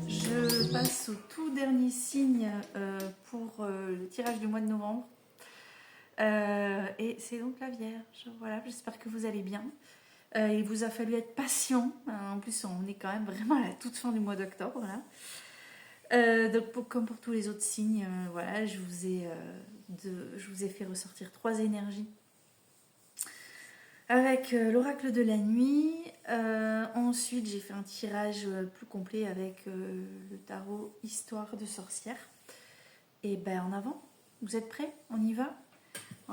Je passe au tout dernier signe pour le tirage du mois de novembre. Et c'est donc la Vierge. Voilà, j'espère que vous allez bien. Il vous a fallu être patient. En plus, on est quand même vraiment à la toute fin du mois d'octobre. Donc, comme pour tous les autres signes, voilà, je vous ai fait ressortir 3 énergies avec l'oracle de la nuit. Ensuite, j'ai fait un tirage plus complet avec le tarot Histoire de sorcière. Et ben en avant, vous êtes prêts? On y va?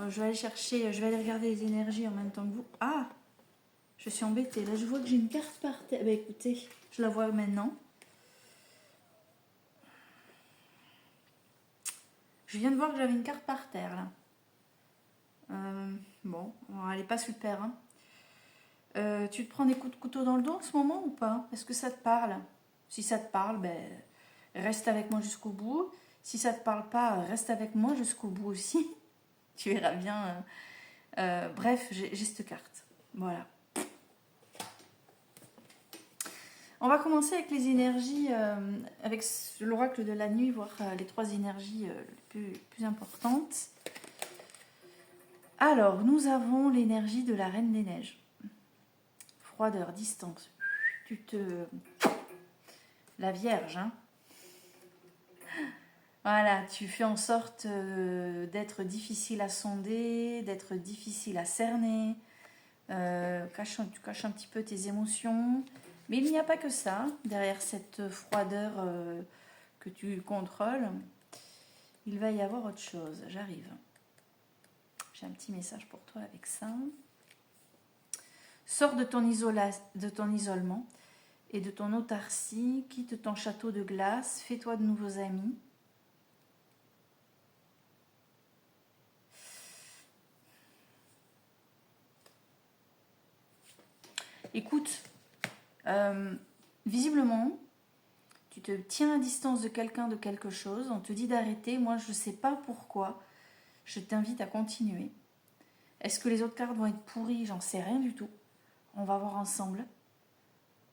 Je vais aller chercher, je vais aller regarder les énergies en même temps que vous. Ah! Je suis embêtée. Là, je vois que j'ai une carte par terre. Ben écoutez, je la vois maintenant. Je viens de voir que j'avais une carte par terre, là. Bon, elle est pas super, hein. Tu te prends des coups de couteau dans le dos en ce moment ou pas? Est-ce que ça te parle? Si ça te parle, ben, reste avec moi jusqu'au bout. Si ça te parle pas, reste avec moi jusqu'au bout aussi. Tu verras bien. Bref, j'ai cette carte. Voilà. On va commencer avec les énergies, avec l'oracle de la nuit, voir les 3 énergies les plus importantes. Alors, nous avons l'énergie de la Reine des Neiges. Froideur, distance. La Vierge, hein. Voilà, tu fais en sorte d'être difficile à sonder, d'être difficile à cerner. Tu caches un petit peu tes émotions. Mais il n'y a pas que ça. Derrière cette froideur que tu contrôles, il va y avoir autre chose. J'arrive. J'ai un petit message pour toi avec ça. Sors de ton isolement et de ton autarcie. Quitte ton château de glace. Fais-toi de nouveaux amis. Écoute, visiblement, tu te tiens à distance de quelqu'un, de quelque chose. On te dit d'arrêter. Moi, je ne sais pas pourquoi. Je t'invite à continuer. Est-ce que les autres cartes vont être pourries? J'en sais rien du tout. On va voir ensemble.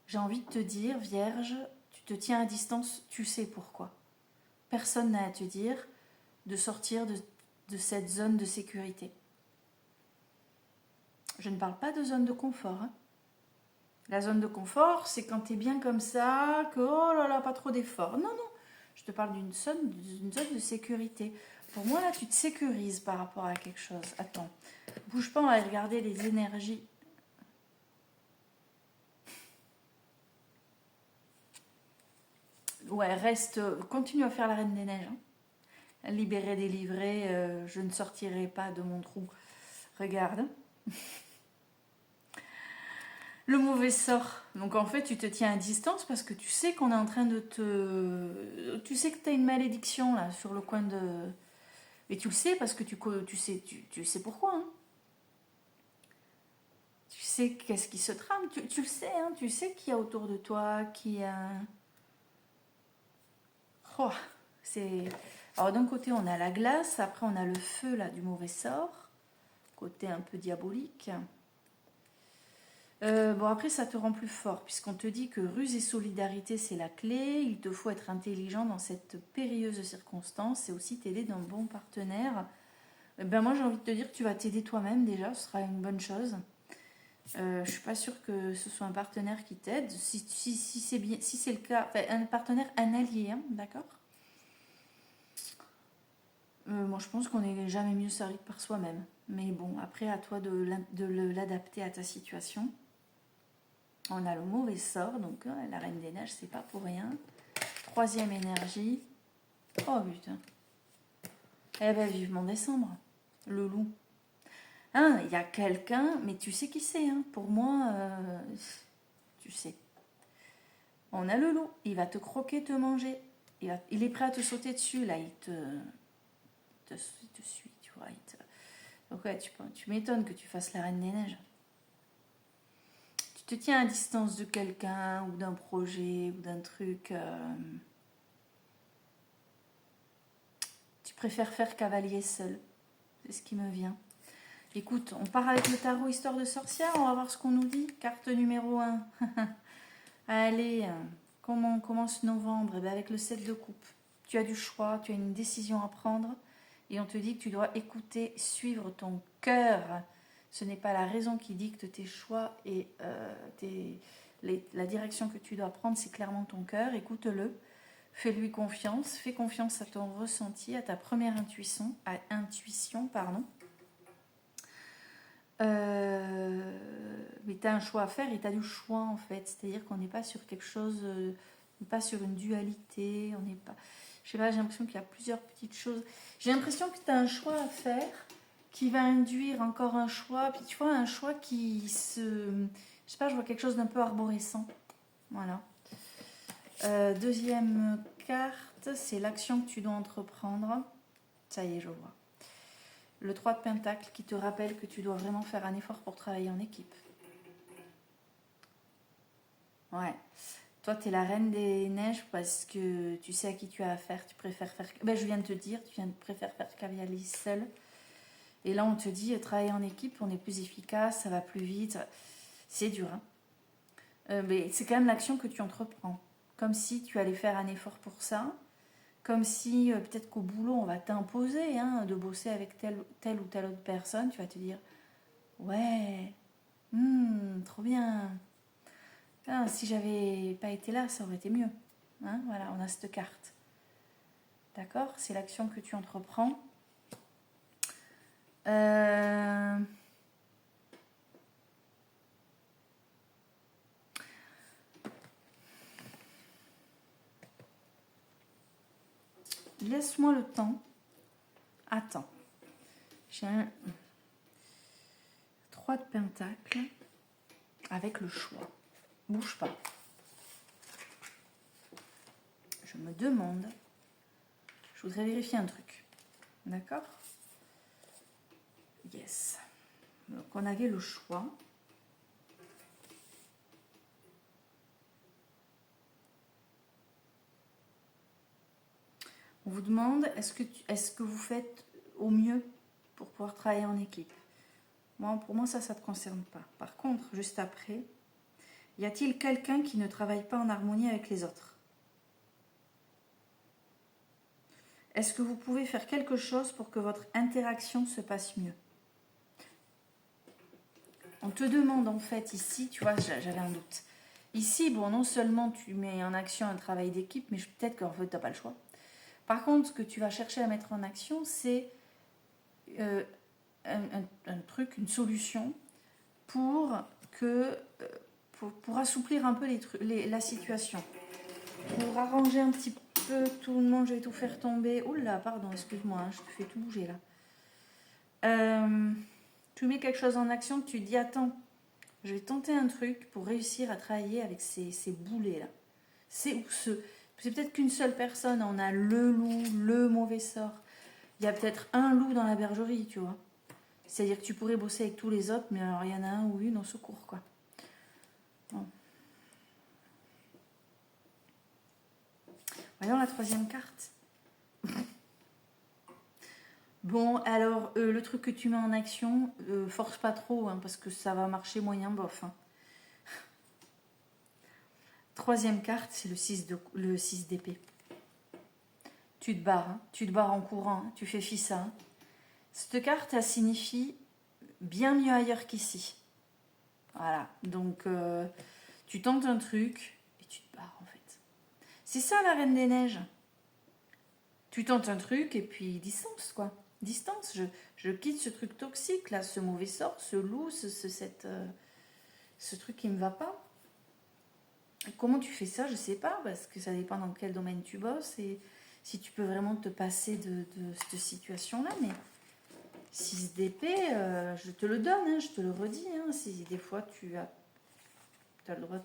J'ai envie de te dire, Vierge, tu te tiens à distance, tu sais pourquoi. Personne n'a à te dire de sortir de cette zone de sécurité. Je ne parle pas de zone de confort. Hein. La zone de confort, c'est quand tu es bien comme ça, que oh là là, pas trop d'efforts. Non, non, je te parle d'une zone de sécurité. Pour moi, là, tu te sécurises par rapport à quelque chose. Attends, bouge pas, on va regarder les énergies. Ouais, reste, continue à faire la Reine des Neiges. Hein. Libéré, délivré, je ne sortirai pas de mon trou. Regarde. Le mauvais sort. Donc en fait, tu te tiens à distance parce que tu sais qu'on est en train de te... Tu sais que tu as une malédiction là sur le coin de... Et tu le sais parce que tu sais pourquoi. Hein. Tu sais qu'est-ce qui se trame. Tu le sais, hein. Tu sais qu'il y a autour de toi, qui a... Oh, c'est... Alors d'un côté, on a la glace. Après, on a le feu là du mauvais sort. Côté un peu diabolique. Bon, après, ça te rend plus fort, puisqu'on te dit que ruse et solidarité, c'est la clé. Il te faut être intelligent dans cette périlleuse circonstance et aussi t'aider d'un bon partenaire. Ben, moi, j'ai envie de te dire que tu vas t'aider toi-même déjà, ce sera une bonne chose. Je suis pas sûre que ce soit un partenaire qui t'aide. Si c'est bien, si c'est le cas, enfin, un partenaire, un allié, hein, d'accord. Moi, je pense qu'on n'est jamais mieux servi que par soi-même. Mais bon, après, à toi de l'adapter à ta situation. On a le mauvais sort, donc la Reine des Neiges, c'est pas pour rien. 3e énergie. Oh putain. Eh ben, vivement décembre. Le loup. Hein, il y a quelqu'un, mais tu sais qui c'est, hein. Pour moi, tu sais. On a le loup, il va te croquer, te manger. Il est prêt à te sauter dessus, là, il te suit, tu vois. Donc ouais, tu m'étonnes que tu fasses la Reine des Neiges. Tu te tiens à distance de quelqu'un ou d'un projet ou d'un truc. Tu préfères faire cavalier seul. C'est ce qui me vient. Écoute, on part avec le tarot Histoire de sorcière. On va voir ce qu'on nous dit. Carte numéro 1. Allez, Comment on commence novembre? Eh bien, avec le 7 de coupe. Tu as du choix, tu as une décision à prendre. Et on te dit que tu dois écouter, suivre ton cœur. Ce n'est pas la raison qui dicte tes choix et la direction que tu dois prendre, c'est clairement ton cœur. Écoute-le, fais-lui confiance, fais confiance à ton ressenti, à ta première intuition, pardon. Mais tu as un choix à faire et tu as du choix en fait. C'est-à-dire qu'on n'est pas sur quelque chose, on n'est pas sur une dualité, on n'est pas... Je sais pas, j'ai l'impression qu'il y a plusieurs petites choses. J'ai l'impression que tu as un choix à faire qui va induire encore un choix. Puis tu vois, un choix qui se... Je sais pas, je vois quelque chose d'un peu arborescent. Voilà. Deuxième carte, c'est l'action que tu dois entreprendre. Ça y est, je vois. Le 3 de Pentacle qui te rappelle que tu dois vraiment faire un effort pour travailler en équipe. Ouais. Toi, tu es la reine des neiges parce que tu sais à qui tu as affaire. Tu préfères faire... Ben, je viens de te dire, préfères faire cavalier seul. Et là, on te dit, travailler en équipe, on est plus efficace, ça va plus vite. C'est dur, hein. Mais c'est quand même l'action que tu entreprends. Comme si tu allais faire un effort pour ça. Comme si, peut-être qu'au boulot, on va t'imposer de bosser avec telle ou telle autre personne. Tu vas te dire, ouais, trop bien. Ah, si j'avais pas été là, ça aurait été mieux. Hein, voilà, on a cette carte. D'accord? C'est l'action que tu entreprends. Laisse-moi le temps. Attends. J'ai un 3 de Pentacle avec le choix. Bouge pas. Je me demande. Je voudrais vérifier un truc. D'accord? Yes. Donc on avait le choix. On vous demande, est-ce que vous faites au mieux pour pouvoir travailler en équipe? Pour moi, ça ne te concerne pas. Par contre, juste après, y a-t-il quelqu'un qui ne travaille pas en harmonie avec les autres? Est-ce que vous pouvez faire quelque chose pour que votre interaction se passe mieux? On te demande en fait ici, tu vois, j'avais un doute. Ici, bon, non seulement tu mets en action un travail d'équipe, mais peut-être qu'en fait, tu n'as pas le choix. Par contre, ce que tu vas chercher à mettre en action, c'est un truc, une solution pour assouplir un peu la situation. Pour arranger un petit peu tout le monde, je vais tout faire tomber. Oula, pardon, excuse-moi, je te fais tout bouger là. Tu mets quelque chose en action, tu dis attends, je vais tenter un truc pour réussir à travailler avec ces boulets là. C'est peut-être qu'une seule personne, on a le loup, le mauvais sort. Il y a peut-être un loup dans la bergerie, tu vois. C'est-à-dire que tu pourrais bosser avec tous les autres, mais alors il y en a un ou une au secours, quoi. Bon. Voyons la troisième carte. Bon, alors, le truc que tu mets en action, force pas trop, parce que ça va marcher moyen bof. Troisième carte, c'est le 6 d'épée. Tu te barres en courant, tu fais fi ça. Cette carte, elle signifie bien mieux ailleurs qu'ici. Voilà, donc tu tentes un truc et tu te barres en fait. C'est ça la Reine des Neiges. Tu tentes un truc et puis distance quoi. Distance, je quitte ce truc toxique là, ce mauvais sort, ce loup, ce truc qui me va pas. Et comment tu fais ça, je sais pas, parce que ça dépend dans quel domaine tu bosses et si tu peux vraiment te passer de cette situation-là, mais 6 d'épée, je te le donne, je te le redis, si des fois tu as le droit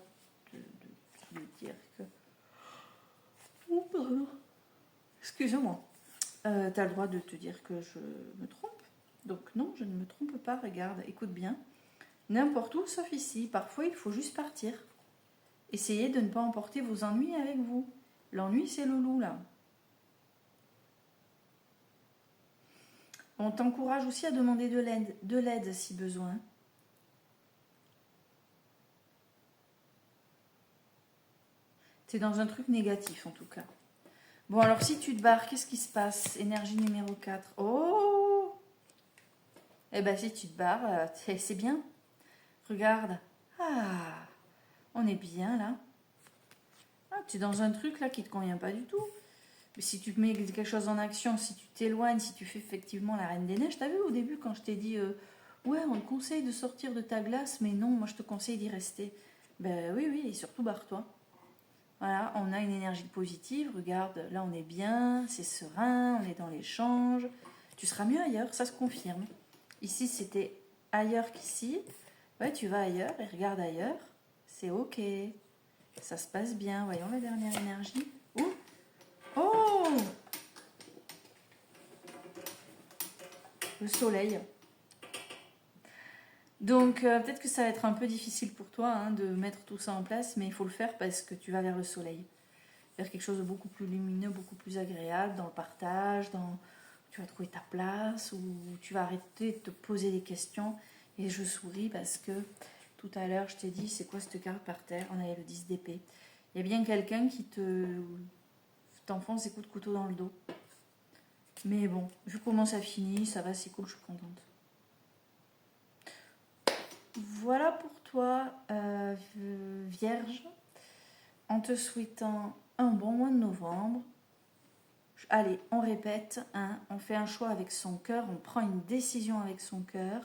de dire que... Oh, pardon. Excusez-moi. Tu as le droit de te dire que je me trompe. Donc non, je ne me trompe pas, regarde, écoute bien. N'importe où, sauf ici. Parfois, il faut juste partir. Essayez de ne pas emporter vos ennuis avec vous. L'ennui, c'est le loup, là. On t'encourage aussi à demander de l'aide si besoin. Tu es dans un truc négatif en tout cas. Bon, alors si tu te barres, qu'est-ce qui se passe? Énergie numéro 4. Oh! Eh ben si tu te barres, c'est bien. Regarde. Ah! On est bien là. Ah, tu es dans un truc là qui ne te convient pas du tout. Mais si tu mets quelque chose en action, si tu t'éloignes, si tu fais effectivement la Reine des Neiges, t'as vu au début quand je t'ai dit ouais, on te conseille de sortir de ta glace, mais non, moi je te conseille d'y rester. Ben oui, oui, et surtout barre-toi. Voilà, on a une énergie positive, regarde, là on est bien, c'est serein, on est dans l'échange. Tu seras mieux ailleurs, ça se confirme. Ici c'était ailleurs qu'ici. Ouais, tu vas ailleurs et regarde ailleurs, c'est ok. Ça se passe bien, voyons la dernière énergie. Ouh. Oh! Le soleil. Donc peut-être que ça va être un peu difficile pour toi hein, de mettre tout ça en place, mais il faut le faire parce que tu vas vers le soleil. Vers quelque chose de beaucoup plus lumineux, beaucoup plus agréable, dans le partage, tu vas trouver ta place, ou tu vas arrêter de te poser des questions. Et je souris parce que tout à l'heure, je t'ai dit, c'est quoi cette carte par terre? On avait le 10 d'épée. Il y a bien quelqu'un qui t'enfonce des coups de couteau dans le dos. Mais bon, vu comment ça finit, ça va, c'est cool, je suis contente. Voilà pour toi, Vierge, en te souhaitant un bon mois de novembre. Allez, on répète, hein, on fait un choix avec son cœur, on prend une décision avec son cœur,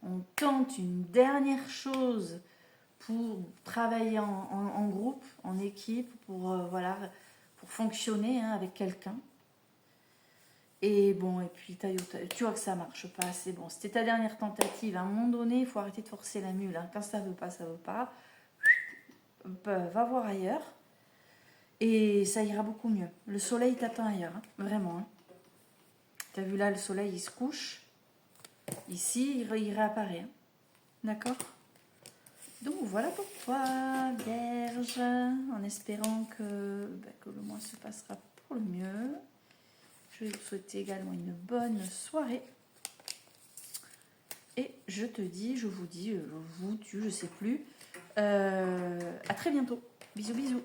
on tente une dernière chose pour travailler en groupe, en équipe, voilà, pour fonctionner hein, avec quelqu'un. Et bon, et puis tu vois que ça marche pas, c'est bon. C'était ta dernière tentative. À un moment donné, il faut arrêter de forcer la mule. Hein. Quand ça veut pas, ça veut pas. Va voir ailleurs. Et ça ira beaucoup mieux. Le soleil t'attend ailleurs, hein. Vraiment. Hein. T'as vu là, le soleil, il se couche. Ici, il réapparaît. Hein. D'accord? Donc voilà pour toi, Vierge. En espérant que le mois se passera pour le mieux. Je vais vous souhaiter également une bonne soirée. Et je vous dis, je sais plus. À très bientôt. Bisous, bisous.